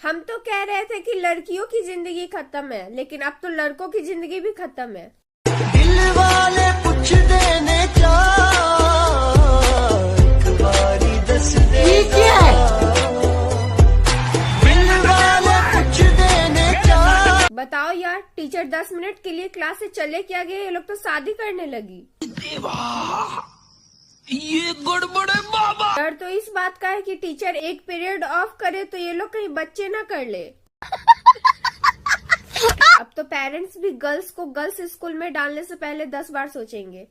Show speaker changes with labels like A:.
A: हम तो कह रहे थे कि लड़कियों की जिंदगी खत्म है, लेकिन अब तो लड़कों की जिंदगी भी खत्म है।
B: दिल वाले पूछ देने क्या, एक बारी दस दे क्या है? दिल वाले पूछ देने क्या।
A: बताओ यार, टीचर 10 मिनट के लिए क्लास से चले क्या गए, ये लोग तो शादी करने लगी।
B: ये गड़बड़ है बाबा।
A: डर तो इस बात का है कि टीचर एक पीरियड ऑफ करे तो ये लोग कहीं बच्चे ना कर ले। अब तो पेरेंट्स भी गर्ल्स को गर्ल्स स्कूल में डालने से पहले 10 बार सोचेंगे।